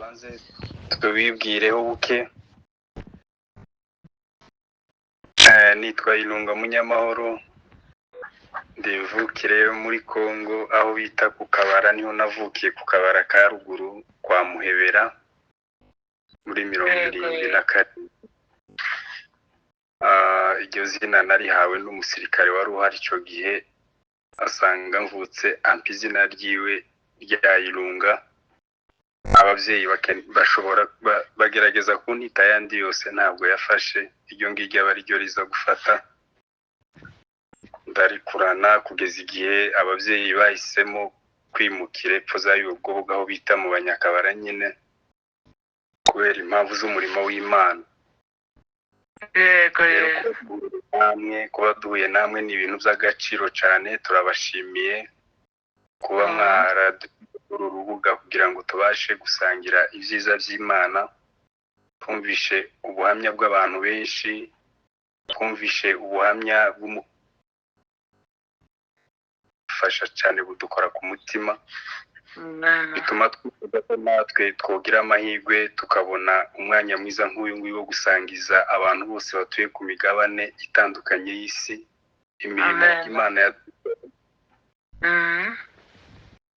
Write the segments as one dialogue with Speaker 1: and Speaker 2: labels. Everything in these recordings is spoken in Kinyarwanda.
Speaker 1: tubanze tubibwireho buke. Nitwa Ilunga Munyamahoro, ndivukire muri Kongo aho bita ku Kabara, niho navukiye ku Kabara ka ruguru kwa Muhebera muri 74. Iryo zina narihawe n'umusirikare wari uhari icyo gihe, asanga mvutse ampa izina ryiwe rya Ilunga. Ababyeyi bashobora bagerageza kuntita yandi yose, ntabwo yafashe iryo ngiryo aba ryo riza gufata. Ndarikurana kugeza igihe ababyeyi bahisemo kwimukira epfo za Yugobogo aho bita mu Banyakabara nyine, kubera impamvu z'umurimo w'Imana. Kuba duhuye namwe ni ibintu by'agaciro cyane. Turabashimiye kuba uru rubuga kugira ngo tubashe gusangira ibyiza by'Imana. Twumvishe ubuhamya bw'abantu benshi, twumvishe ubuhamya bw'umufasha cyane budukora ku mutima, bituma twifuza ko natwe twogira amahirwe tukabona umwanya mwiza nk'uyu nguyu wo gusangiza abantu bose batuye ku migabane itandukanye y'isi imirimo Imana yadukoreye.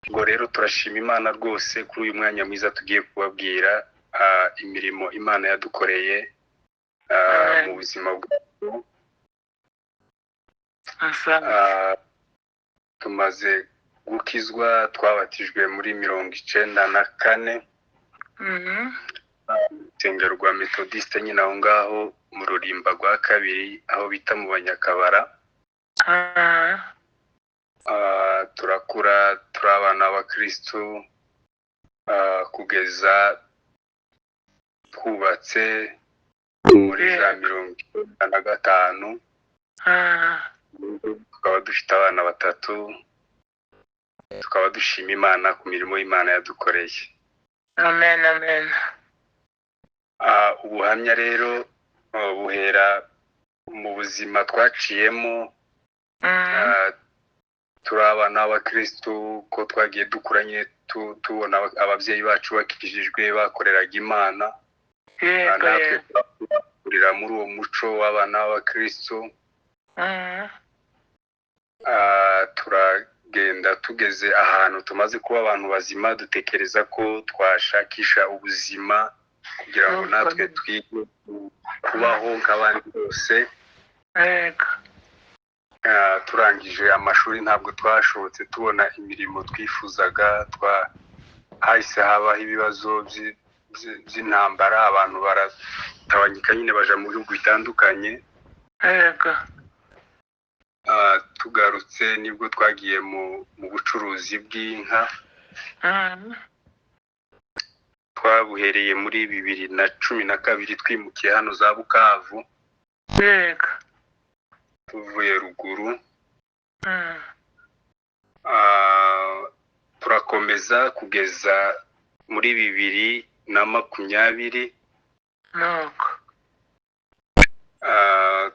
Speaker 1: Ngo rero turashima Imana rwose kuri uyu mwanya mwiza tugiye kubabwira imirimo Imana yadukoreye mu buzima bwacu. Tumaze gukizwa, twabatijwe muri 94 urusengero rwa Methodiste nyine aho ngaho mu Rulimba rwa kabiri aho bita mu Banyakabara. Turakura turi abana b'Abakristu kugeza twubatse muri za 95. Tukaba dufite abana 3, tukaba dushima Imana ku mirimo y'Imana yadukoreye.
Speaker 2: Amen, amen.
Speaker 1: Ubuhamya rero buhera mu buzima twaciyemo. Turi abana b'Abakristu ko twagiye dukuranye tubona ababyeyi bacu bakijijwe bakoreraga Imana. Natwe turakurira muri uwo muco w'abana b'Abakristu. Turagenda tugeze ahantu tumaze kuba abantu bazima, dutekereza ko twashakisha ubuzima kugira ngo natwe twige kubaho nk'abandi bose. Turangije amashuri ntabwo twashobotse tubona imirimo twifuzaga. Hahise habaho ibibazo by'intambara, abantu baratabanyika nyine baja mu bihugu bitandukanye. Tugarutse nibwo twagiye mu bucuruzi bw'inka. Twabuhereye muri 2012 twimukiye hano za Bukavu tuvuye ruguru. Turakomeza kugeza muri 2020.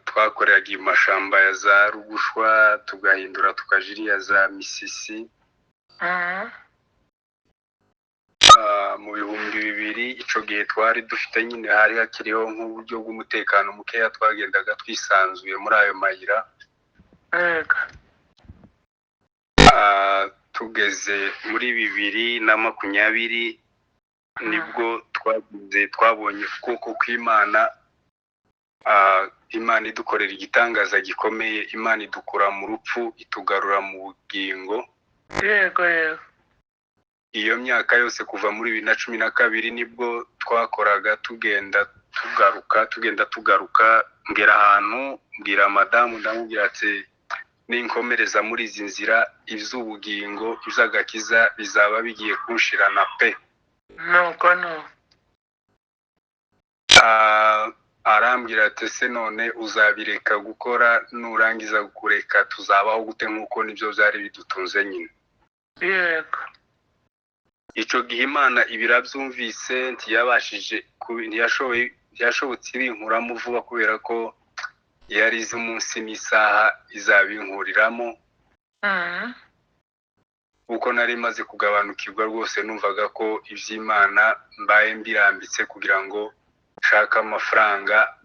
Speaker 1: Twakoreraga imashamba ya za Rugushwa, tugahindura tukajiriya za Misisi. Mu 2000 ico gihe twari dufite nyine hari hakiriho nk'uburyo bw'umutekano mukeya, twagendaga twisanzuye muri ayo mayira. Tugeze muri 2020 nibwo twabonye ukuboko kw'Imana. Imana idukorera igitangaza gikomeye. Imana idukura mu rupfu itugarura mu bugingo. Iyo myaka yose kuva muri 2012 nibwo twakoraga tugenda tugaruka. Ngera ahantu mbwira madamu, ndamubwira ati ninkomereza muri izi nzira iby'ubugingo iby'agakiza bizaba bigiye kunshirana pe. Arambwira ati se none uzabireka gukora, nurangiza kureka tuzabaho gute? Nk'uko nibyo byari bidutunze nyine. Ico gihe Imana ibirabyumvise, ntiyashobotse ibinkuramo vuba kubera ko yari izi umunsi n'isaha izabinkuriramo. uko nari maze kugabanukirwa rwose numvaga ko iby'Imana mbaye mbirambitse kugira ngo nshaka amafaranga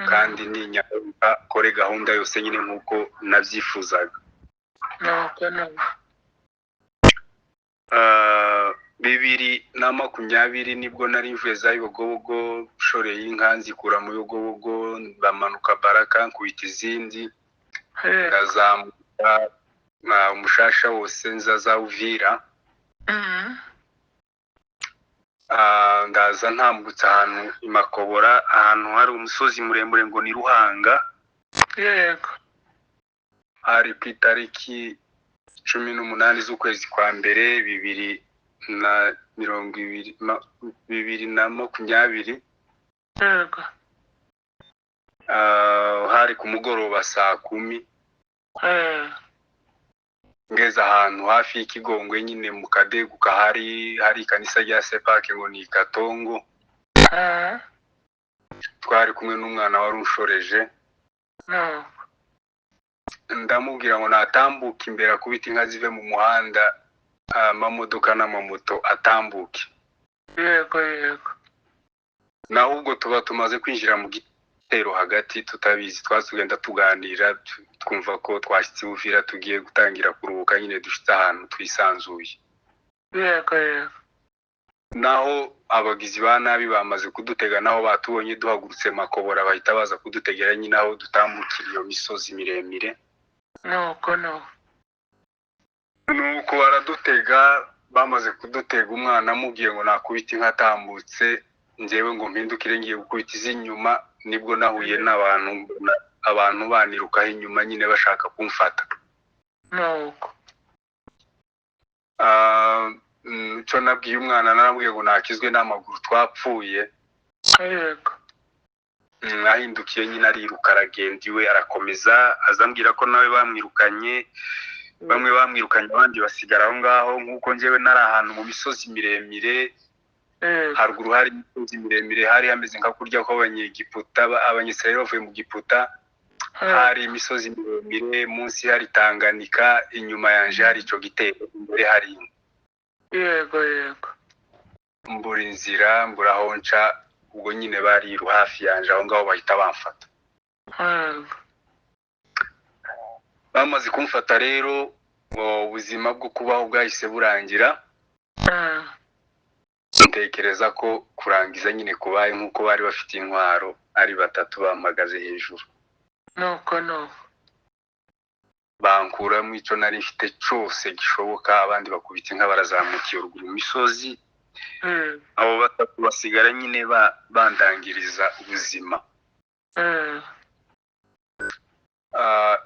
Speaker 1: kandi ninyaruka kore gahunda yose nyine nk'uko nabyifuzaga. Bibiri na makumyabiri nibwo nari mvuye za Yogobogo nshoreye inka nzikura mu Yogobogo bamanuka Baraka nkubita izindi ndazamuka umushasha wose nza za Uvira ndaza ntambutse ahantu imakobora ahantu hari umusozi muremure ngo ni Ruhanga.
Speaker 2: Yego.
Speaker 1: Hari ku itariki 18 z'ukwezi kwa mbere 2020.
Speaker 2: Yego.
Speaker 1: Hari ku mugoroba saa 10. Ngeze ahantu hafi y'ikigongwe nyine mu Kadeguka hari kanisa rya Sepake ngo ni Katongo. Twari kumwe n'umwana wari unshoreje. Ndamubwira ngo natambuka imbere akubita inka zive mu muhanda amamodoka n'amamoto atambuke.
Speaker 2: Yego yego.
Speaker 1: Naho ubwo tuba tumaze kwinjira mu gitero hagati tutabizi twasugenda tuganira twumva ko twashyitse Uvira tugiye gutangira kuruhuka nyine dushitse ahantu twisanzuye.
Speaker 2: Yego yego.
Speaker 1: Naho abagizi ba nabi bamaze kudutega naho batubonye duhagurutse makobora bahita baza kudutegera nyine aho dutambukira iyo misozi miremire.
Speaker 2: Nuko
Speaker 1: baradutega bamaze kudutega umwana amubwiye ngo nakubita inka atambutse njyewe ngo mpindukire ngiye gukubita iz'inyuma nibwo nahuye abantu banirukaho inyuma nyine bashaka kumfata.
Speaker 2: Nuko
Speaker 1: cyo nabwiye umwana narambwiye ngo nakizwe n'amaguru twapfuye.
Speaker 2: Yego.
Speaker 1: Ahindukiye nyine ariruka aragenda iwe arakomeza azambwira ko nawe bamwirukanye bamwe bamwirukanye abandi basigara aho ngaho nk'uko njyewe nari ahantu mu misozi miremire. Haruguru hari imisozi miremire hari hameze nka kurya ko abanyegiputa abanyisirayeli bavuye mu Giputa. Hari imisozi miremire munsi hari Tanganyika inyuma yanje hari ico gitero imbere hari.
Speaker 2: Yego yego.
Speaker 1: Mbura inzira mbura aho nca ubwo nyine bari hafi yanje aho ngaho bahita bamfata. Bamaze kumfata rero ubuzima bwo kubaho bwahise burangira. Ntekereza ko kurangiza nyine kubaye nk'uko bari bafite intwaro ari batatu bampagaze hejuru.
Speaker 2: Nuko
Speaker 1: bankura mu ico nari mfite cyose gishoboka abandi bakubita inka barazamukiye uruguru imisozi. Abo batatu basigara nyine bandangiriza ubuzima.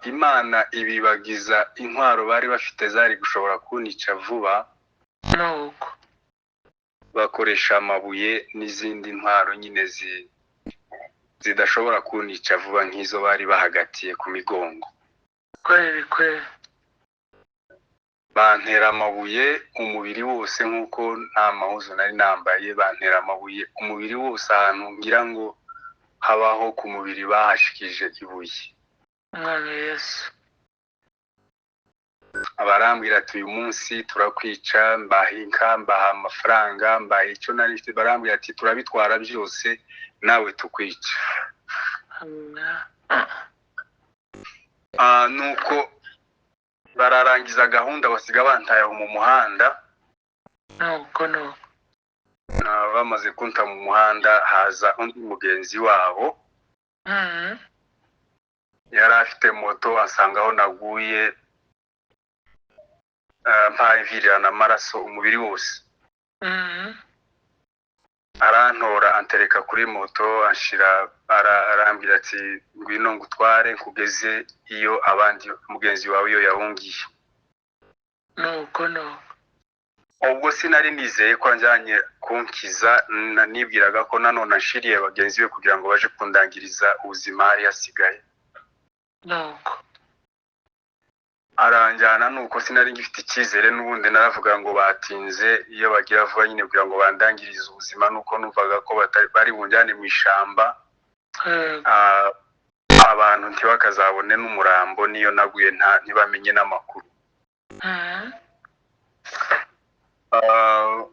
Speaker 1: Imana ibibagiza intwaro bari bafite zari gushobora kunica vuba.
Speaker 2: Nuko
Speaker 1: bakoresha amabuye n'izindi ntwaro nyine zidashobora kunica vuba nk'izo bari bahagatiye ku migongo.
Speaker 2: Kweli.
Speaker 1: Bantera amabuye umubiri wose nk'uko nta mahuzo nari nambaye. Bantera amabuye umubiri wose ahantu ngira ngo habaho ku mubiri bahashikije ibuye.
Speaker 2: Mwana Yesu.
Speaker 1: Abarambwira ati uyu munsi turakwica mbahinka mbaha amafaranga mbaha icyo nari mfite. Barambwira ati turabitwara byose nawe tukwica. Nuko bararangiza gahunda basiga bantaye mu muhanda.
Speaker 2: Nuko
Speaker 1: bamaze kunta mu muhanda haza undi mugenzi wabo. Yari afite moto asanga aho naguye mpavirana amaraso umubiri wose. Arantora antereka kuri moto anshira arambira ati ngwino ngutware kugeze iyo abandi mugenzi wawe iyo yahungiye.
Speaker 2: Nuko
Speaker 1: ubwo sinari nizeye ko anjanye kunkiza nibwiraga ko nanone anshiriye bagenzi be kugira ngo baje kundangiriza ubuzima hari hasigaye.
Speaker 2: Nuko
Speaker 1: aranjyana nuko sinari ngifite icyizere n'ubundi naravuga ngo batinze iyo bagira vuba nyine kugira ngo bandangirize ubuzima nuko numvaga ko bari bunjyane mu ishamba. Abantu ntibakazabone n'umurambo niyo naguye ntibamenye n'amakuru.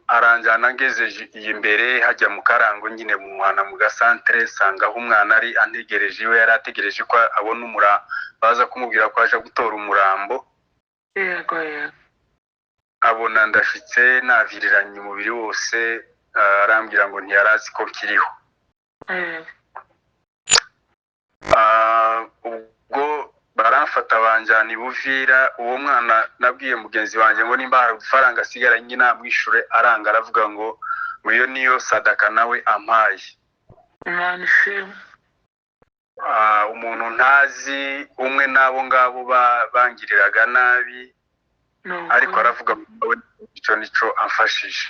Speaker 1: aranjyana ngeze imbere hajya mu Karango nyine mu muhana mu gasantere, sanga aho umwana ari antegereje, iwe yari ategereje ko abona umurambo, baza kumubwira ko aje gutora umurambo.
Speaker 2: Yego yego.
Speaker 1: Abona ndashitse naviriranye umubiri wose, arambwira ngo ntiyarazi ko kiriho. Ubwo baramfata banjyana i Buvira. Uwo mwana nabwiye mugenzi wanjye ngo nimba hari udufaranga asigaranye namwishure, aranga aravuga ngo iyo niyo sadaka nawe ampaye.
Speaker 2: Imana ishimwe.
Speaker 1: Umuntu ntazi umwe n'abo ngabo bangiriraga nabi, ariko aravuga ngo icyo nico amfashije.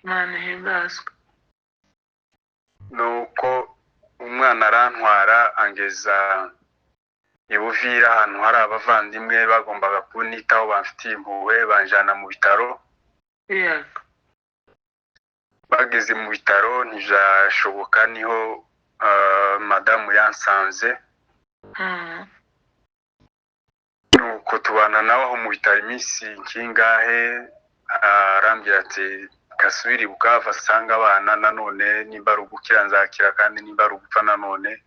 Speaker 2: Imana ihimbazwe.
Speaker 1: Nuko umwana arantwara angeza i Buvira ahantu hari abavandimwe bagombaga kunitaho, bamfitiye impuhwe, banjana mu bitaro.
Speaker 2: Yego.
Speaker 1: Bageze mu bitaro ntibyashoboka, niho madamu yansanze. Nuko tubana nawe aho mu bitaro iminsi nkingahe, arambwira ati kasubiri Bukavu asanga abana, nanone nimba ari ugukira nzakira, kandi nimba ari ugupfa nanone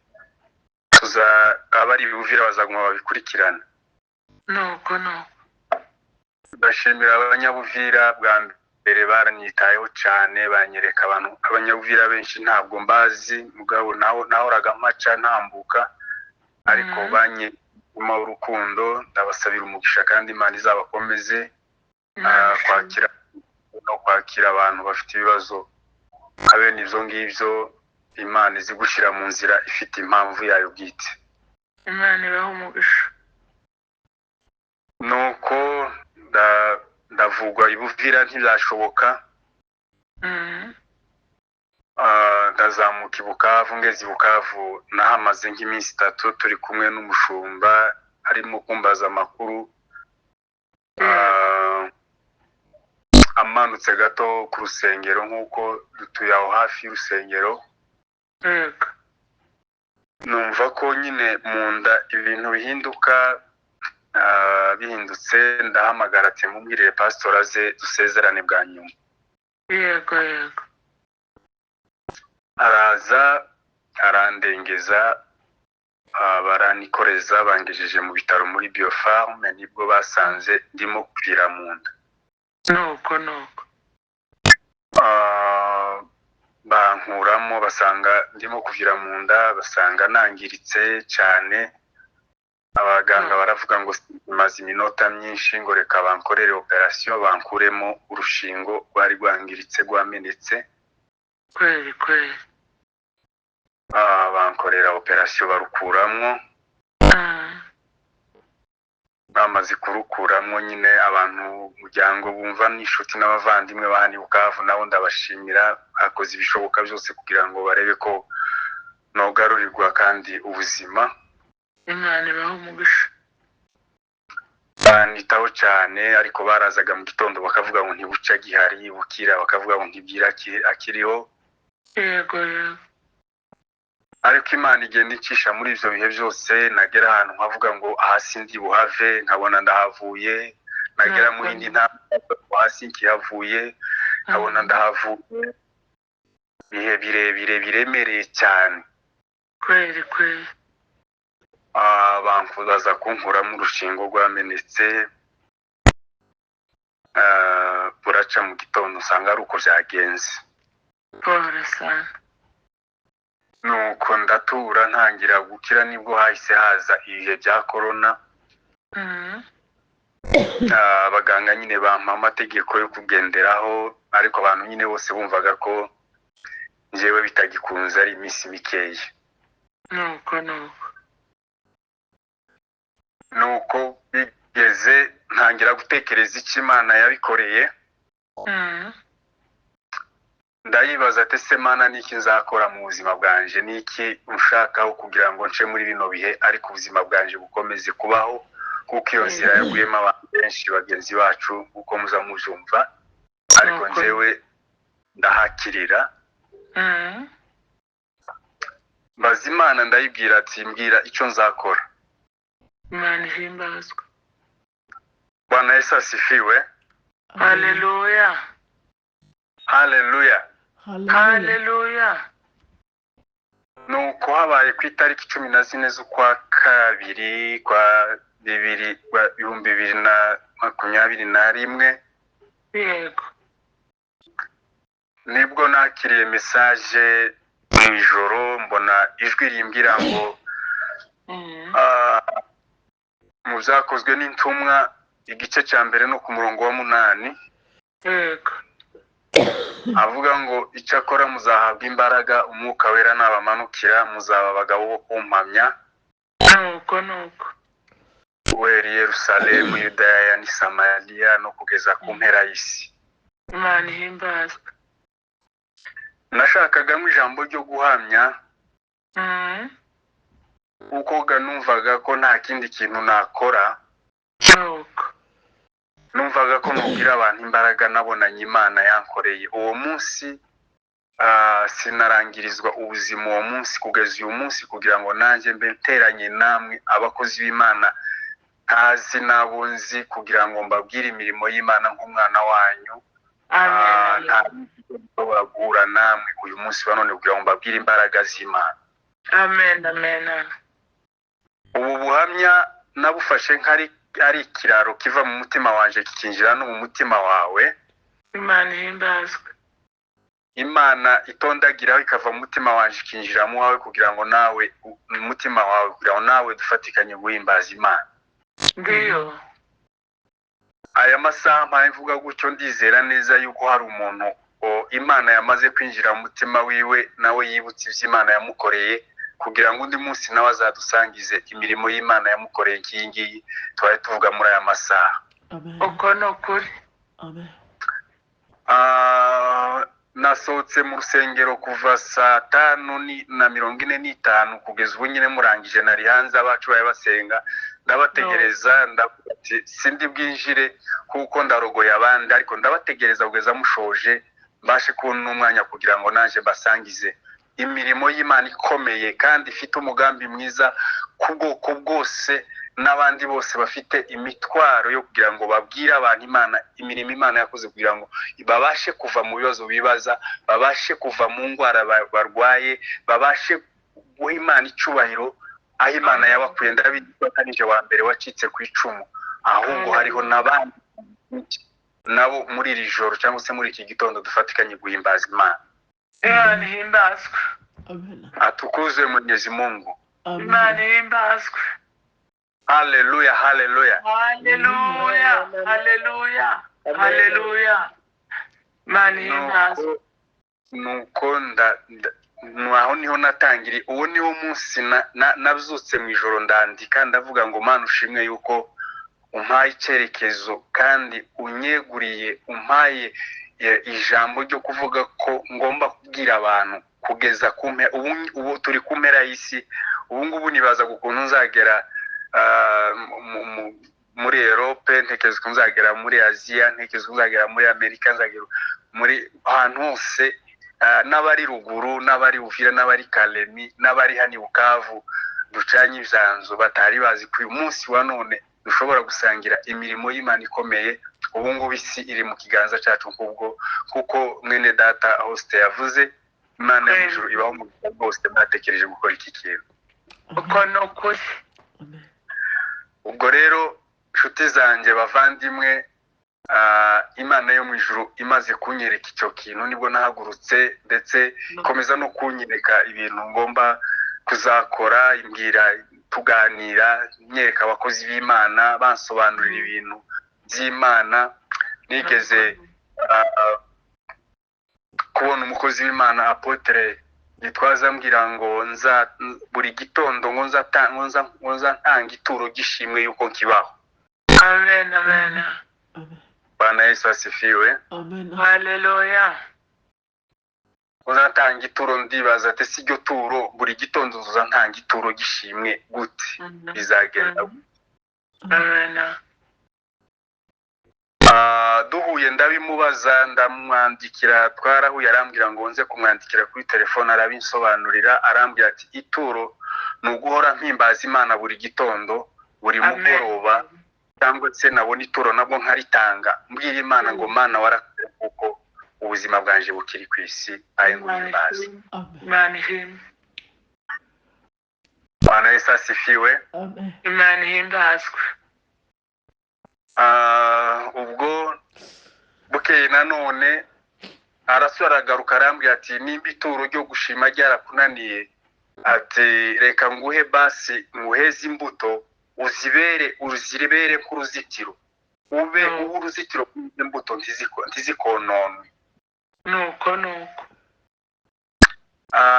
Speaker 1: abari Buvira bazaguma babikurikirana.
Speaker 2: Nuko
Speaker 1: ndashimira abanyabuvira, bwa mbere baranyitayeho cyane, banyereka abantu. Abanyabuvira benshi ntabwo mbazi, mugabo nahoraga mpaca ntambuka, ariko banyuma urukundo. Ndabasabira umugisha kandi Imana izabakomeze kwakira abantu bafite ibibazo habe n'ibyo ngibyo. Imana izi gushyira mu nzira ifite impamvu yayo bwite.
Speaker 2: Imana ibaho umugisha.
Speaker 1: Nuko ndavugwa i Buvira ntibyashoboka. Ndazamuka i Bukavu. Ngeze i Bukavu nahamaze nk'iminsi 3 turi kumwe n'umushumba, arimo kumbaza amakuru. Amanutse gato ku rusengero, nk'uko dutuye aho hafi y'urusengero. Numva ko nyine mu nda ibintu bihinduka. Bihindutse ndahamagara ati mumbwirire pastor aze dusezerane bwa nyuma.
Speaker 2: Yego yego.
Speaker 1: Araza arandengeza, baranikoreza, bangejeje mu bitaro muri Biofarme. Nibwo basanze ndimo kuvira mu nda.
Speaker 2: Nuko
Speaker 1: bankuramo, basanga ndimo kuvira mu nda, basanga nangiritse cyane. Abaganga baravuga ngo maze iminota myinshi, ngo reka bankorere operation, bankuremo urushingo rwari rwangiritse rwamenetse.
Speaker 2: Kweli.
Speaker 1: Bankorera operation barukuramo. Bamaze kurukuramo nyine, abantu muryango bumva n'inshuti n'abavandimwe bahani Bukavu nabo ndabashimira, bakoze ibishoboka byose kugira ngo barebe ko nogarurirwa kandi ubuzima.
Speaker 2: Imana ibaho umugisha.
Speaker 1: Banitaho cyane, ariko barazaga mu gitondo bakavuga ngo ntibuca gihari, bukira bakavuga ngo ntibwira akiriho.
Speaker 2: Yego.
Speaker 1: Ariko Imana igenda icisha muri ibyo bihe byose. Nagera ahantu nkavuga ngo hasi ndi buhave, nkabona ndahavuye. Nagera mu yindi ntambwe hasi nkihavuye, nkabona ndahavuye. Bihe birebire biremereye cyane.
Speaker 2: Kweli.
Speaker 1: Bankubaza kunkuramo urushingo rwamenetse. Buraca mu gitondo usanga ari uko byagenze.
Speaker 2: Pole sana.
Speaker 1: Nuko ndatura ntangira gukira, nibwo hahise haza ibihe bya corona. Abaganga nyine bampa amategeko yo kugenderaho, ariko abantu nyine bose bumvaga ko njyewe bitagikunze ari iminsi mikeya. Nuko bigeze ntangira gutekereza icyo Imana yabikoreye. Ndayibaza ati se Mana niki nzakora mu buzima bwanje, niki ushakaho kugira ngo nce muri bino bihe, ariko ubuzima bwanje bukomeze kubaho, kuko iyo nzira yaguyemo abantu benshi bagenzi bacu uko muza mujumva, ariko njyewe ndahakirira. Mbaza Imana ndayibwira ati mbwira icyo nzakora.
Speaker 2: Imana ihimbazwe.
Speaker 1: Bwana Yesu asifiwe.
Speaker 2: Haleluya.
Speaker 1: haleluya.
Speaker 2: haleluya.
Speaker 1: Nuko habaye ku itariki 14 z'ukwa kabiri kwa 2021
Speaker 2: Yego.
Speaker 1: nibwo nakiriye message mu ijoro, mbona ijwi rimbwira ngo mu byakozwe n'intumwa igice cya mbere no ku murongo wa 8,
Speaker 2: Yego.
Speaker 1: avuga ngo icyakora muzahabwa imbaraga umwuka wera nabamanukira, muzaba abagabo bo kumpamya
Speaker 2: Nuko.
Speaker 1: wera i Yerusalemu, Yudaya ni Samariya no kugeza ku mpera y'isi.
Speaker 2: Imana ihimbazwe.
Speaker 1: Nashakaga mu ijambo ryo guhamya kuko numvaga ko nta kindi kintu nakora,
Speaker 2: Nuko.
Speaker 1: numvaga ko nubwira abantu imbaraga nabonanye Imana yankoreye uwo munsi. Sinarangirizwa ubuzima uwo munsi kugeza uyu munsi kugira ngo nanjye mbe nteranye namwe abakozi b'Imana ntazi nabunzi kugira ngo mbabwire imirimo y'Imana nk'umwana wanyu.
Speaker 2: Amen.
Speaker 1: Bagura namwe uyu munsi banone kugira ngo mbabwire imbaraga z'Imana.
Speaker 2: Amen.
Speaker 1: Ubu buhamya nabufashe ari ikiraro kiva mu mutima wanje kikinjira no mu mutima wawe.
Speaker 2: Imana ihimbazwe.
Speaker 1: Imana itondagiraho ikava mu mutima wanje ikinjira mu wawe kugira ngo nawe umutima wawe kugira ngo nawe dufatikanye guhimbaza Imana.
Speaker 2: Ndiyo.
Speaker 1: Aya masaha mpavuga gutyo ndizera neza yuko hari umuntu Imana yamaze kwinjira mu mutima wiwe, nawe yibutse iby'Imana yamukoreye kugira ngo undi munsi nawe azadusangize imirimo y'Imana yamukoreye ngiyi twari tuvuga muri aya masaha.
Speaker 2: Uko no kuri.
Speaker 3: Amen.
Speaker 1: Nasohotse mu rusengero kuva saa 5:45 kugeza ubu nyine murangije, nari hanze abacu baye basenga ndabategereza, ndavuga ati sindi bwinjire kuko ndarogoye abandi, ariko ndabategereza kugeza mushoje mbashe kubona umwanya kugira ngo naje basangize imirimo y'Imana ikomeye kandi ifite umugambi mwiza ku bwoko bwose n'abandi bose bafite imitwaro yo kugira ngo babwire abantu Imana imirimo Imana yakoze kugira ngo babashe kuva mu bibazo bibaza, babashe kuva mu ndwara barwaye, babashe guha Imana icyubahiro aho Imana yabakuye. Ndabikanije wa mbere wacitse ku icumu, ahubwo hariho n'abandi nabo muri iri joro cyangwa se muri iki gitondo dufatikanye guhimbaza Imana.
Speaker 2: Imana ihimbazwe.
Speaker 1: Atukuzwe Mwenyezi Mungu.
Speaker 2: Imana ihimbazwe.
Speaker 1: Haleluya.
Speaker 2: Haleluya. Imana ihimbazwe.
Speaker 1: Nuko aho niho natangiriye. Uwo niwo munsi nabyutse mu ijoro ndandika ndavuga ngo Mana ushimwe yuko umpaye icyerekezo kandi unyeguriye, umpaye ijambo ryo kuvuga ko ngomba kubwira abantu kugeza kumpe. Ubu turi ku mpera y'isi. Ubu ngubu nibaza ukuntu nzagera muri Europe, ntekereza ko nzagera muri Aziya, ntekereza ko nzagera muri Amerika, nzagera muri ahantu hose, n'abari ruguru, n'abari Uvira, n'abari Kalemi, n'abari hani Bukavu ducanye ibyanzo batari bazi ko uyu munsi wa none dushobora gusangira imirimo y'Imana ikomeye. Ubu ngubu isi iri mu kiganza cyacu kuko mwene data Hoste yavuze, Imana yo mu ijuru ibaho mu gihe bwose mwatekereje gukora iki kintu.
Speaker 2: Uko no kuri.
Speaker 1: Ubwo rero nshuti zanjye bavandimwe, Imana yo mu ijuru imaze kunyereka icyo kintu nibwo nahagurutse, ndetse ikomeza no kunyereka ibintu ngomba kuzakora, imbwira tuganira, nyereka abakozi b'Imana bansobanurira ibintu by'Imana. Nigeze kubona umukozi w'Imana Apotre Gitwaza ambwira ngo buri gitondo ngo nza ntanga ituro gishimwe yuko kibaho.
Speaker 2: Amen.
Speaker 1: Bwana Yesu asifiwe.
Speaker 2: Haleluya.
Speaker 1: Uzatanga ituro, ndibaza ati si ryo turo buri gitondo uzantanga ituro gishimwe gute bizagenda?
Speaker 2: Amen.
Speaker 1: Duhuye ndabimubaza, ndamwandikira, twarahuye arambwira ngo nze kumwandikira kuri telefone, arabinsobanurira, arambwira ati ituro ni uguhora mpimbaza Imana buri gitondo, buri mugoroba, cyangwa se nabona ituro nabwo nkaritanga mbwira Imana ngo Mana warakoze kuko buzima bwanje bukiri ku isi aye nguhimbaza.
Speaker 2: Imana ihimba.
Speaker 1: Bwana Yesu asifiwe.
Speaker 2: Imana ihimbazwe.
Speaker 1: Ubwo bukeye nanone arasubira aragaruka arambwira ati nimba ituro ryo gushima ryarakunaniye ati reka nguhe basi nguheze imbuto uziribere nk'uruzitiro ube uruzitiro rw'imbuto ntizikononwe.
Speaker 2: Nuko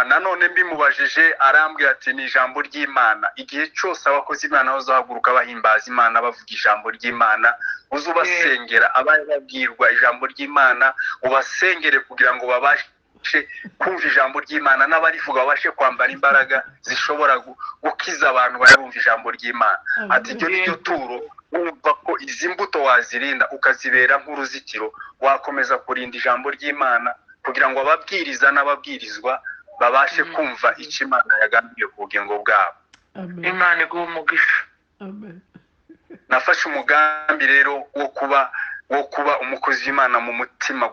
Speaker 1: nanone mbimubajije arambwira ati ni ijambo ry'Imana. Igihe cyose abakozi b'Imana bazahaguruka bahimbaza Imana bavuga ijambo ry'Imana uzubasengera abaye babwirwa ijambo ry'Imana ubasengere kugira ngo babashe kumva ijambo ry'Imana n'abarivuga babashe kwambara imbaraga zishobora gukiza abantu barumva ijambo ry'Imana. Ati iryo ni ryo turo wumva ko izi mbuto wazirinda ukazibera nk'uruzitiro wakomeza kurinda ijambo ry'Imana kugira ngo ababwiriza n'ababwirizwa babashe kumva icyo Imana yagambiriye ku bugingo bwabo.
Speaker 2: Imana iguha umugisha.
Speaker 1: Nafashe umugambi rero wo kuba umukozi w'Imana mu mutima,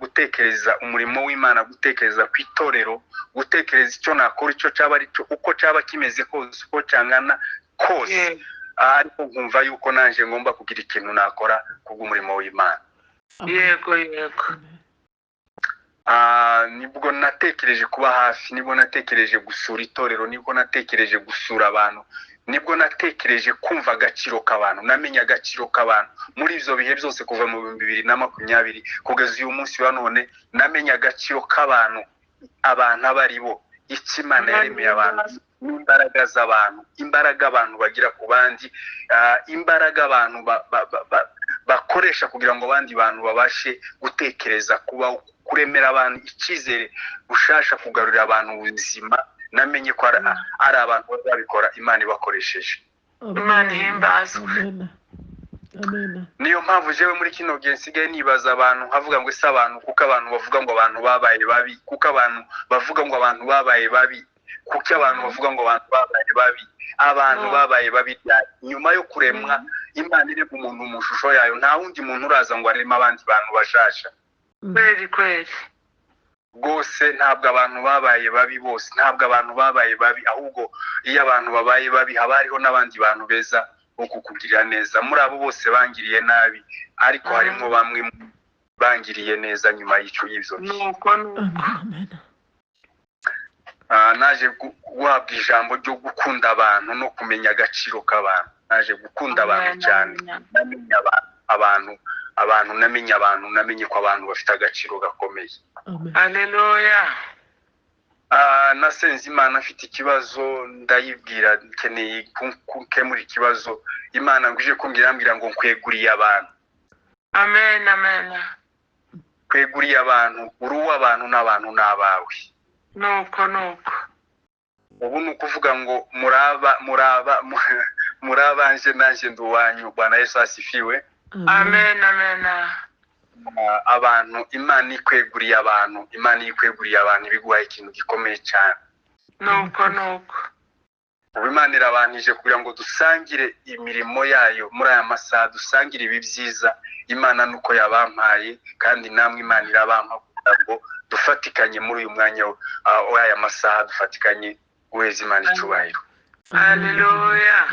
Speaker 1: gutekereza umurimo w'Imana, gutekereza ku itorero, gutekereza icyo nakora icyo cyaba ari cyo uko cyaba kimeze kose uko cyangana kose, ariko nkumva yuko nanje ngomba kugira ikintu nakora kubw'umurimo w'Imana.
Speaker 2: Yego.
Speaker 1: Nibwo natekereje kuba hafi, nibwo natekereje gusura itorero, nibwo natekereje gusura abantu, nibwo natekereje kumva agaciro k'abantu, namenya agaciro k'abantu muri ivyo bihe byose kuva mu 2020 kugeza uyu munsi wa none. Namenya agaciro k'abantu, abantu abari bo, icyo Imana yaremeye abantu, imbaraga z'abantu, imbaraga abantu bagira ku bandi, imbaraga abantu bakoresha kugira ngo abandi bantu babashe gutekereza kuba kuremera abantu icyizere gushasha, kugarurira abantu ubuzima. Namenye ko ari abantu bazabikora Imana ibakoresheje.
Speaker 2: Imana ihimbazwe.
Speaker 1: Niyo mpamvu jewe muri kino gihe nsigaye nibaza abantu nkavuga ngo ese abantu, kuko abantu bavuga ngo abantu babaye babi, kuko abantu bavuga ngo abantu babaye babi, kuko abantu bavuga ngo abantu babaye babi, abantu babaye babi. Nyuma yo kuremwa Imana irema umuntu mu shusho yayo, nta wundi muntu uraza ngo areme abandi bantu bashasha.
Speaker 2: Kweli.
Speaker 1: Rwose ntabwo abantu babaye babi bose, ntabwo abantu babaye babi, ahubwo iyo abantu babaye babi haba hariho n'abandi bantu beza bo kukugirira neza. Muri abo bose bangiriye nabi, ariko harimo bamwe bangiriye neza nyuma y'ivyo.
Speaker 2: Nuko
Speaker 1: naje guhabwa ijambo ryo gukunda abantu no kumenya agaciro k'abantu. Naje gukunda abantu cyane, namenya abantu namenye ko abantu bafite agaciro gakomeye.
Speaker 2: Haleluya.
Speaker 1: Nasenze Imana afite ikibazo, ndayibwira nkeneye gukemura ikibazo. Imana nguje kumbwira ngo nkweguriye abantu.
Speaker 2: Amen.
Speaker 1: Kweguriye abantu, uruwa abantu n'abantu n'abawe.
Speaker 2: Nuko
Speaker 1: ubu ni ukuvuga ngo murabanje nanjye nduwanyu. Bwana Yesu asifiwe.
Speaker 2: Amen.
Speaker 1: Abantu Imana ikweguriye abantu, ibiguha ikintu gikomeye cyane.
Speaker 2: Nuko
Speaker 1: ubu Imana irabanije kugira ngo dusangire imirimo yayo muri aya masaha, dusangire ibi byiza Imana nuko yabampaye, kandi namwe Imana irabampa kugira ngo dufatikanye muri uyu mwanya w'aya masaha, dufatikanye guheza Imana icyubahiro.
Speaker 2: Haleluya.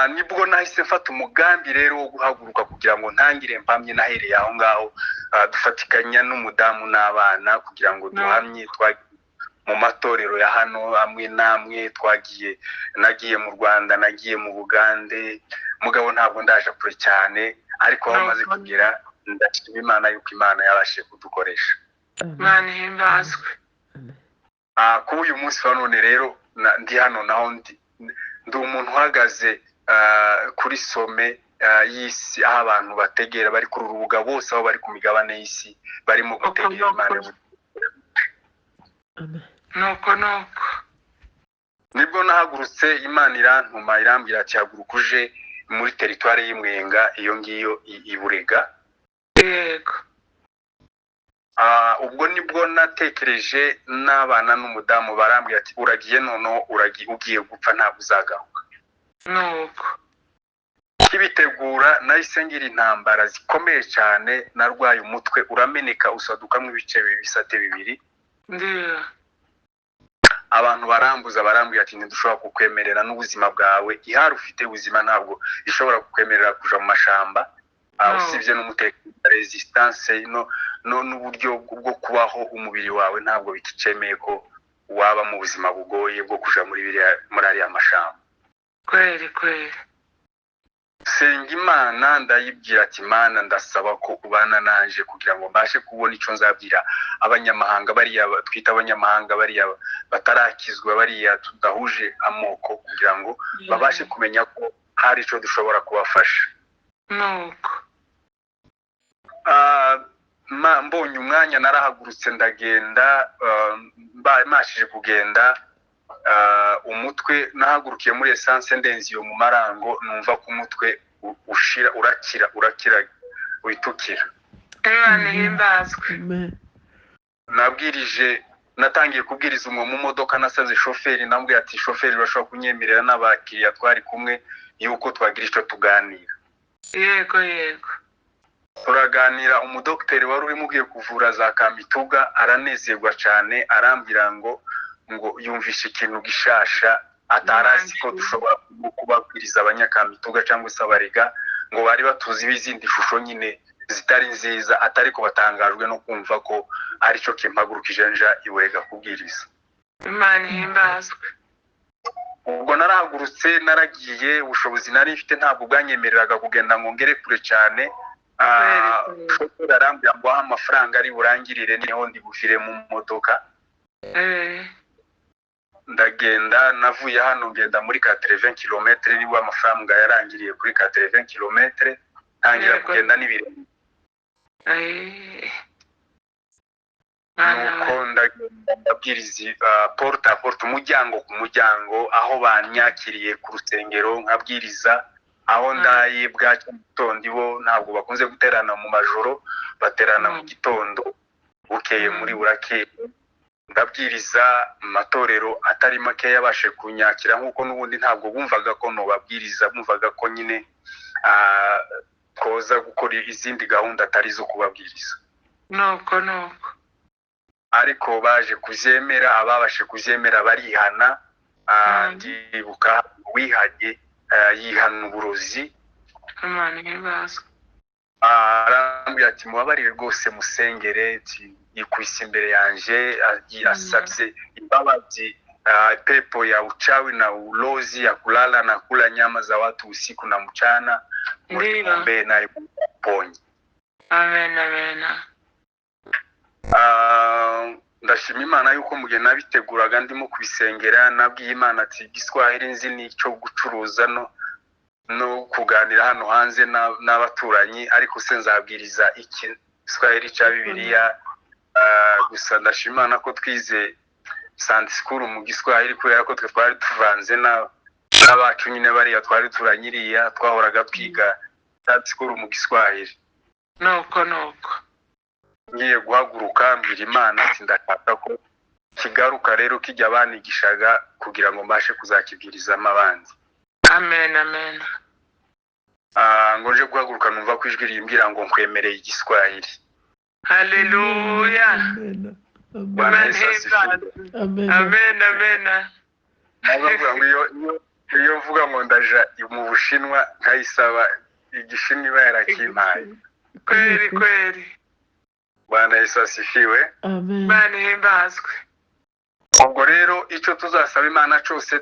Speaker 1: Nibwo nahise mfata umugambi rero wo guhaguruka kugira ngo ntangire mpamye nahereye aho ngaho, dufatikanya n'umudamu n'abana kugira ngo duhamye. Mu matorero ya hano amwe namwe nagiye mu Rwanda, nagiye mu Bugande, mugabo ntabwo ndaje kure cyane, ariko aho maze kugera ndashima Imana yuko Imana yabashe kudukoresha.
Speaker 2: Imana ihimbazwe.
Speaker 1: Kuba uyu munsi wa none rero ndi hano naho ndi umuntu uhagaze kuri some y'isi, aho abantu bategera bari ku rubuga bose, aho bari ku migabane y'isi barimo gutegera Imana.
Speaker 2: Nuko
Speaker 1: nibwo nahagurutse, Imana irantuma irambwira ati haguruka uje muri teritwari y'Imwenga, iyo ngiyo i Burega.
Speaker 2: Yego.
Speaker 1: Ubwo nibwo natekereje n'abana n'umudamu, barambwira ati uragiye noneho ugiye gupfa, ntabwo uzagaruka.
Speaker 2: Nuko
Speaker 1: kibitegura nahise ngira intambara zikomeye cyane, narwaye umutwe urameneka usadukamo ibice bisate bibiri.
Speaker 2: ndiyo
Speaker 1: Abantu barambwira ati ntidushobora kukwemerera n'ubuzima bwawe, ihari ufite ubuzima ntabwo ishobora kukwemerera kuja mu mashamba, usibye n'umutekano resistance n'uburyo bwo kubaho umubiri wawe ntabwo bikicemeye ko waba mu buzima bugoye bwo kuja muri ariya mashamba.
Speaker 2: kweli
Speaker 1: Senga Imana ndayibwira ati Mana ndasaba ko ubana nanje kugira ngo mbashe kubona ico nzabwira abanyamahanga bariya twita abanyamahanga bariya batarakizwa bariya tudahuje amoko, kugira ngo babashe kumenya ko hari ico dushobora kubafasha.
Speaker 2: nuko
Speaker 1: Mbonye umwanya narahagurutse ndagenda, mashije kugenda, umutwe nahagurukiye muri essence ndenziyo mu marango, numva ko umutwe ushira urakira witukira.
Speaker 2: Imana ihimbazwe.
Speaker 1: Natangiye kubwiriza umwe mu modoka, nasaze shoferi, nambwiye ati shoferi bashobora kunyemerera n'abakiriya twari kumwe yuko twagira ico tuganira.
Speaker 2: Yego
Speaker 1: turaganira. Umudokiteri wari urimo ugiye kuvura za Kamituga aranezerwa cyane, arambwira ngo yumvishe ikintu gishasha atarazi ko dushobora kubabwiriza abanyakamituga cyangwa se abariga, ngo bari batuzi bizindi shusho nyine zitari nziza, atari ko batangajwe no kumva ko ari cyo kimpagurukije nja iburega kubwiriza.
Speaker 2: Imana ihimbazwe.
Speaker 1: Ubwo narahagurutse naragiye, ubushobozi nari mfite ntabwo bwanyemereraga kugenda ngo ngere kure cyane. Shoferi arambwira ngo amafaranga ari burangirire niho ndi buvire mu modoka. Ndagenda, navuye hano ngenda muri 80 km, niba amafaranga yarangiriye kuri 80 km, ntangira kugenda n'ibirenge. Nuko ndabwiriza porte à porte, umuryango ku muryango, aho banyakiriye ku rusengero nkabwiriza, aho ndaye bwacyo mu gitondo. Bo ntabwo bakunze guterana mu majoro, baterana mu gitondo bukeye muri burakeye. Ndabwiriza amatorero atari make yabashe kunyakira, nkuko n'ubundi ntabwo bumvaga ko nobabwiriza, bumvaga ko nyine koza gukora izindi gahunda atari zo kubabwiriza.
Speaker 2: nuko
Speaker 1: Ariko baje kuvyemera, ababashe kuvyemera barihana. Ndibuka wihanye yihana uburozi.
Speaker 2: Imana ihimbazwe.
Speaker 1: Arambwira ati mubabarire rwose musengere, yikwise imbere yanje, asabye imbabazi. Pepo ya uchawi na ulozi ya kulala na kula nyama za watu usiku na mchana, mbe na iponye.
Speaker 2: Amen.
Speaker 1: Ndashima Imana yuko mugihe nabiteguraga ndimo kubisengera, nabwiye Imana ati Giswahili nzi n'icyo gucuruza no kuganira hano hanze n'abaturanyi, ariko se nzabwiriza iki Giswahili cya Bibiliya. Gusa ndashima Imana ko twize Sunday school mu Giswahili, kubera ko twari tuvanze n'abacu nyine bariya twari turanyiriya, twahoraga twiga Sunday school mu Giswahili.
Speaker 2: nuko
Speaker 1: ngiye guhaguruka mbwira Imana ati ndashaka ko kigaruka rero kijya banigishaga kugira ngo mbashe kuzakibwirizamo abandi.
Speaker 2: Amen.
Speaker 1: Ngo nje guhaguruka numva ko ijwi rimbwira ngo nkwemereye Igiswahili.
Speaker 2: Haleluya. Amen.
Speaker 1: Navuga ngo iyo mvuga ngo ndaja mu Bushinwa nkayisaba Igishinwa iba yarakimpaye.
Speaker 2: Kweli.
Speaker 1: Bwana Yesu asifiwe.
Speaker 2: Amen. Imana ihimbazwe.
Speaker 1: Ubwo rero icyo tuzasaba Imana cyose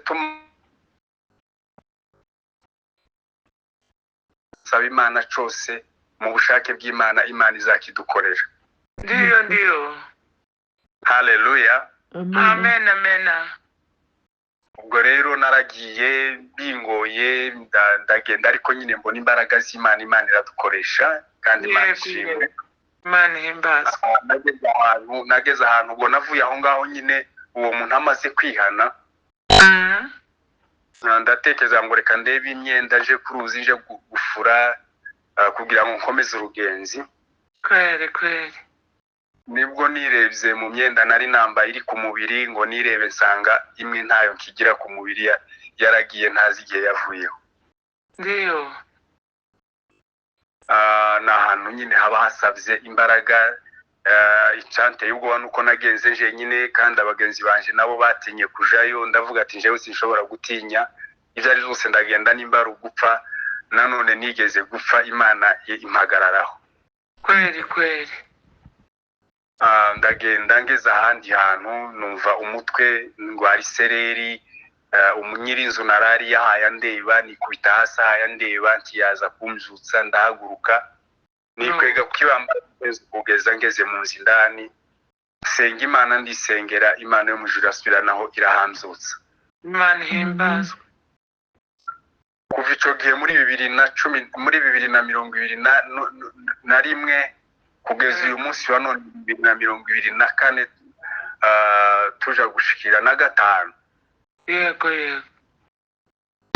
Speaker 1: saba Imana cyose mu bushake bw'Imana, Imana izakidukorera.
Speaker 2: Ndiyo.
Speaker 1: Haleluya.
Speaker 2: Amen.
Speaker 1: Ubwo rero naragiye bingoye, ndagenda, ariko nyine mbona imbaraga z'Imana, Imana iradukoresha kandi Imana ishimwe.
Speaker 2: Imana ihimbazwe.
Speaker 1: Nageze ahantu ubwo navuye aho ngaho nyine uwo muntu amaze kwihana. Ndatekereza ngo reka ndebe imyenda nje kuruzi, nje gufura kugira ngo nkomeze urugenzi.
Speaker 2: Kweli.
Speaker 1: Nibwo nirebye mu myenda nari nambaye iri ku mubiri, ngo nirebe nsanga imwe ntayo nkigira ku mubiri, yaragiye ntazi igihe yavuyeho.
Speaker 2: Ndiyo.
Speaker 1: n'ahantu nyine haba hasabye imbaraga. Icante y'ubwo nuko nagenze nje nyine, kandi abagenzi banje nabo batinye kujayo. Ndavuga ati njewe sinshobora gutinya, ibyo ari byose ndagenda nimba ari ugupfa. Nanone nigeze gupfa, Imana impagararaho.
Speaker 2: kweli.
Speaker 1: Ndagenda ngeze ahandi hantu, numva umutwe ngwari sereri. Umunyirinzu narari yahaye andeba, nikubita hasi ahaye andeba, ntiyaza kumbyutsa. Ndahaguruka nikwega kukibamba kugeza ngeze mu nzu indani, senga Imana, ndisengera Imana yo mu ijuru asubiranaho irahamzutsa.
Speaker 2: Imana ihimbazwe.
Speaker 1: Kuva ico gihe muri 2021 kugeza uyu munsi wa none 2024, tuja gushikira na gatanu.
Speaker 2: Yego.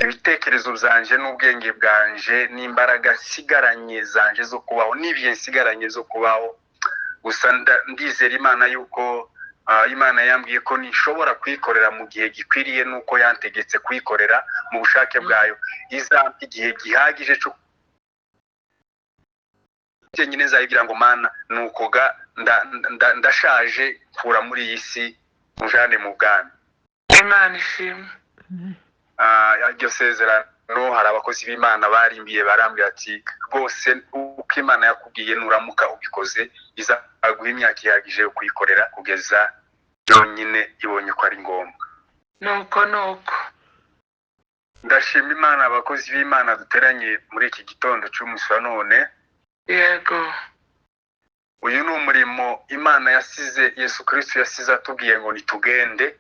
Speaker 1: Ibitekerezo byanje n'ubwenge bwanje n'imbaraga sigaranye zanje zo kubaho, n'ibye nsigaranye zo kubaho. Gusa ndizera Imana yuko Imana yambwiye ko nishobora kwikorera mu gihe gikwiriye, nuko yantegetse kwikorera mu bushake bwayo. Izampa igihe gihagije cyo nyine zayigira ngo Mana nuko ndashaje, kura muri iyi si mujane mu bwami.
Speaker 2: Imana ishimwe.
Speaker 1: Iryo sezerano hari abakozi b'Imana barimbiye barambwira ati rwose uko Imana yakubwiye nuramuka ubikoze izaguha imyaka ihagije yo kuyikorera kugeza yonyine ibonye ko ari ngombwa.
Speaker 2: Nuko
Speaker 1: Ndashima Imana, abakozi b'Imana duteranye muri iki gitondo cy'umunsi wa none.
Speaker 2: Yego.
Speaker 1: Uyu ni umurimo Imana yasize, Yesu Kristo yasize atubwiye ngo nitugende.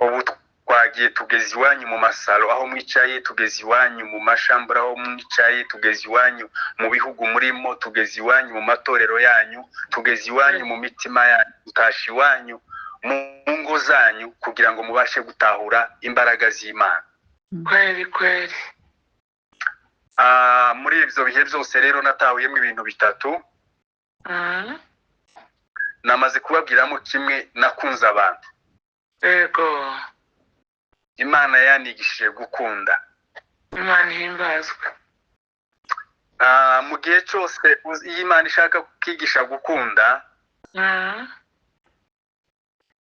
Speaker 1: Ubu twagiye tugeze iwanyu mu masalo aho mwicaye, tugeze iwanyu mu mashambura aho mwicaye, tugeze iwanyu mu bihugu murimo, tugeze iwanyu mu matorero yanyu, tugeze iwanyu mu mitima yanyu, tutashi iwanyu mu ngo zanyu, kugira ngo mubashe gutahura imbaraga z'Imana.
Speaker 2: Kweli.
Speaker 1: Muri ibyo bihe byose rero natahuyemo ibintu bitatu. Namaze kubabwiramo kimwe, nakunze abantu.
Speaker 2: Yego.
Speaker 1: Imana yanigishije gukunda.
Speaker 2: Imana ihimbazwe.
Speaker 1: Mu gihe cyose iyo Imana ishaka kwigisha gukunda,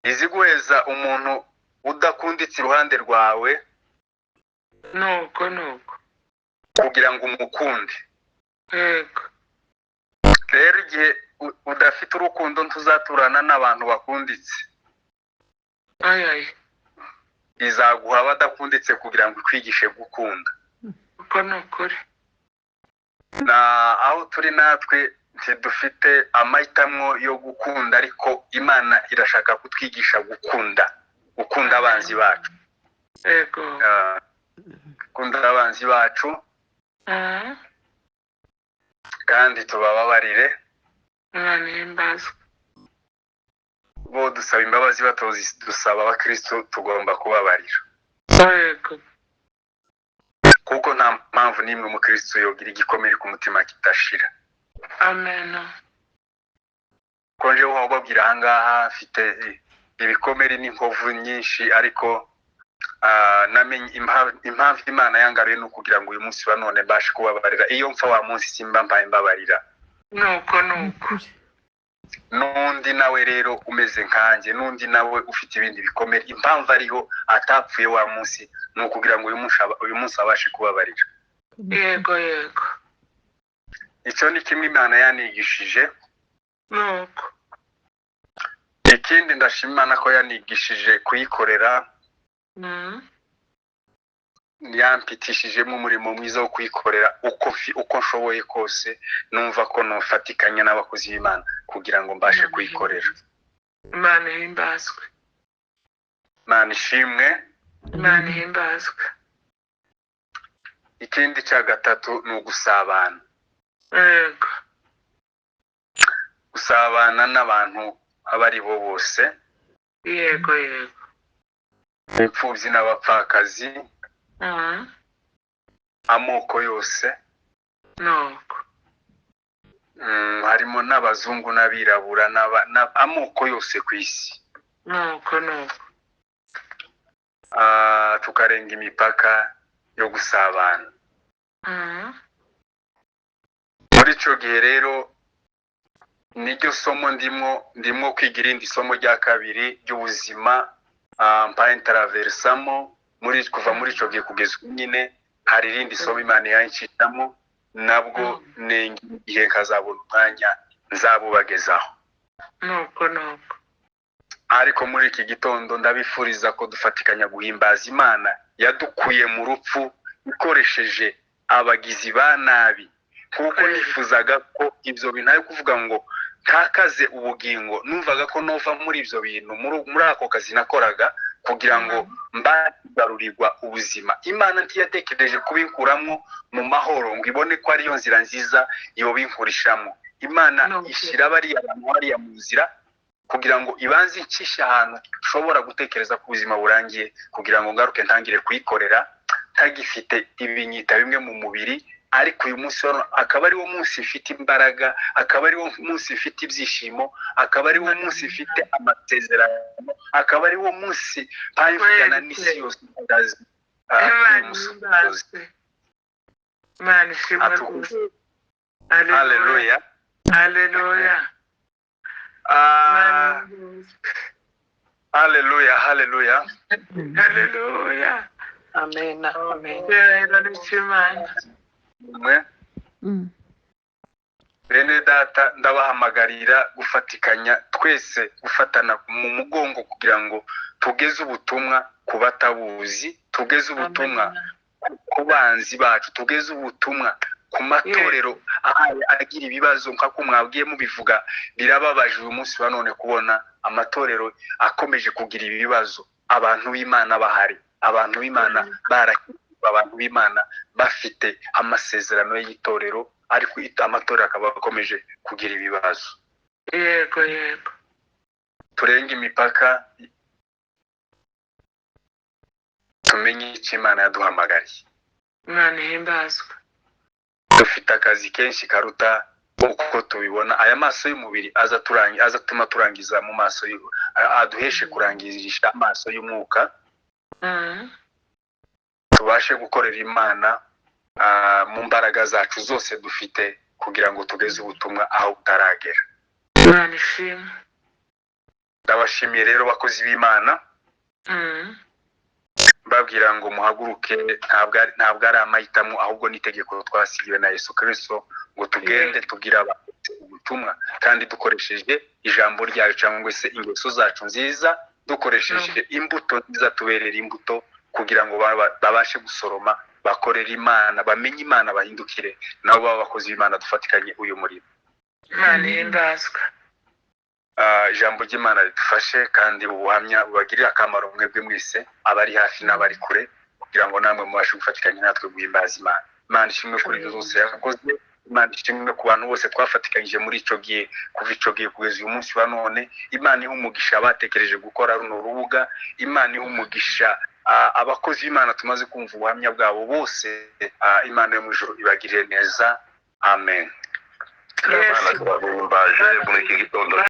Speaker 1: izi guheza umuntu udakunditse iruhande rwawe,
Speaker 2: nuko
Speaker 1: kugira ngo umukunde.
Speaker 2: Yego.
Speaker 1: Rero igihe udafite urukundo ntuzaturana n'abantu bakunditse. Izaguha abadakunditse kugira ngo ikwigishe gukunda.
Speaker 2: Uko nukuri.
Speaker 1: Aho turi natwe dufite amahitamo yo gukunda, ariko Imana irashaka kutwigisha gukunda abanzi bacu.
Speaker 2: Yego.
Speaker 1: Gukunda abanzi bacu kandi tubababarire.
Speaker 2: Imana ihimbazwe.
Speaker 1: Bo dusaba imbabazi batozi, dusaba abakristo tugomba kubabarira.
Speaker 2: Yego.
Speaker 1: Kuko nta mpamvu n'imwe umukristo yogira igikomere ku mutima kitashira.
Speaker 2: Amen.
Speaker 1: Konje wababwira ahangaha afite ibikomere n'inkovu nyinshi, ariko namenye impamvu Imana yangaruye no kugira ngo uyu munsi wa none bashe kubabarira. Iyo mfa wa munsi simba mbaye mbabarira.
Speaker 2: Nuko.
Speaker 1: Nundi nawe rero umeze nkanje, nundi nawe ufite ibindi bikomere, impamvu ariho atapfuye wa munsi no kugira ngo uyu munsi abashe kubabarira.
Speaker 2: Yego.
Speaker 1: Icyo ni kimwe Imana yanigishije.
Speaker 2: Nuko.
Speaker 1: Ikindi ndashima Imana ko yanigishije kuyikorera. Yampitishijemo umurimo mwiza wo kuyikorera uko nshoboye kose. Numva ko nofatikanya n'abakozi b'Imana kugira ngo mbashe kuyikorera.
Speaker 2: Imana ihimbazwe.
Speaker 1: Imana ishimwe.
Speaker 2: Imana ihimbazwe.
Speaker 1: Ikindi cya gatatu ni ugusabana.
Speaker 2: Yego.
Speaker 1: Gusabana n'abantu abari bo bose.
Speaker 2: Yego.
Speaker 1: Imfubyi n'abapfakazi, amoko yose.
Speaker 2: Nuko.
Speaker 1: Harimo n'abazungu n'abirabura amoko yose ku isi.
Speaker 2: Nuko.
Speaker 1: Tukarenga imipaka yo gusabana. icyo gihe rero niryo somo ndimo kwiga irindi somo rya kabiri ry'ubuzima mpa intaraversamo kuva muri icyo gihe kugeza nyine hari irindi somo Imana yancishamo nabwo igihe kazabona umwanya nzabubagezaho.
Speaker 2: nuko
Speaker 1: ariko muri iki gitondo ndabifuriza ko dufatikanya guhimbaza Imana yadukuye mu rupfu ikoresheje abagizi ba nabi, kuko nifuzaga ko ibyo bintu ari kuvuga ngo ntakaze ubugingo, numvaga ko nova muri ibyo bintu muri ako kazi nakoraga kugira ngo mbarurirwa ubuzima. Imana ntiyatekereje kubinkuramo mu mahoro ngo ibone ko ariyo nzira nziza yo binkurishamo. Imana ishyira bariya bantu bariya mu nzira kugira ngo ibanze icisha ahantu ushobora gutekereza ko ubuzima burangiye, kugira ngo ngaruke ntangire kuyikorera ntagifite ibinyita bimwe mu mubiri. Ariko uyu munsi akaba ari wo munsi ifite imbaraga, akaba ari wo munsi ifite ibyishimo, akaba ari wo munsi ifite amasezerano, akaba ari wo munsi payivugana n'isi yose ndazi.
Speaker 2: Imana ishimwe rwose.
Speaker 1: Haleluya.
Speaker 2: Haleluya.
Speaker 1: Haleluya. Haleluya.
Speaker 2: Haleluya.
Speaker 3: Amen. Amen.
Speaker 1: Bene data, ndabahamagarira gufatikanya twese, gufatana mu mugongo kugira ngo tugeze ubutumwa ku batabuzi, tugeze ubutumwa ku banzi bacu, tugeze ubutumwa ku matorero agira ibibazo nk'uko mwabwiye mubivuga. Birababaje uyu munsi wa none kubona amatorero akomeje kugira ibibazo, abantu b'Imana bahari, abantu b'Imana abantu b'Imana bafite amasezerano y'itorero, ariko amatorero akaba akomeje kugira ibibazo.
Speaker 2: Yego.
Speaker 1: Turenga imipaka, tumenye icyo Imana yaduhamagariye.
Speaker 2: Imana ihimbazwe.
Speaker 1: Dufite akazi kenshi karuta uko tubibona. Aya maso y'umubiri azatuma turangiza mu maso aduheshe kurangirisha amaso y'umwuka, tubashe gukorera Imana mu mbaraga zacu zose dufite kugira ngo tugeze ubutumwa aho butaragera.
Speaker 2: Imana ishimwe.
Speaker 1: Ndabashimiye rero bakozi b'Imana, babwira ngo muhaguruke, ntabwo ari amahitamo ahubwo n'itegeko twasigiwe na Yesu Kristo ngo tugende tubwire abantu ubutumwa, kandi dukoresheje ijambo ryayo cyangwa se ingeso zacu nziza, dukoresheje imbuto nziza, tuberera imbuto kugira ngo babashe gusoroma, bakorera Imana, bamenye Imana, bahindukire nabo babakozi b'Imana, dufatikanye uyu murimo.
Speaker 2: Imana ihimbazwe.
Speaker 1: Ijambo ry'Imana ridufashe kandi ubuhamya bubagirira akamaro mwebwe mwese, abari hafi n'abari kure, kugira ngo namwe mubashe gufatikanya natwe guhimbaza Imana. Imana ishimwe kuri ibyo zose yakoze. Imana ishimwe ku bantu bose twafatikanyije muri icyo gihe, kuva icyo gihe kugeza uyu munsi wa none. Imana iha umugisha abatekereje gukora runo rubuga. Imana iha umugisha abakozi b'Imana tumaze kumva ubuhamya bwabo bose. Imana yo mu ijuru ibagirire neza. Amen.
Speaker 2: Yes.
Speaker 1: Imana tubahimbaje muri iki gitondo.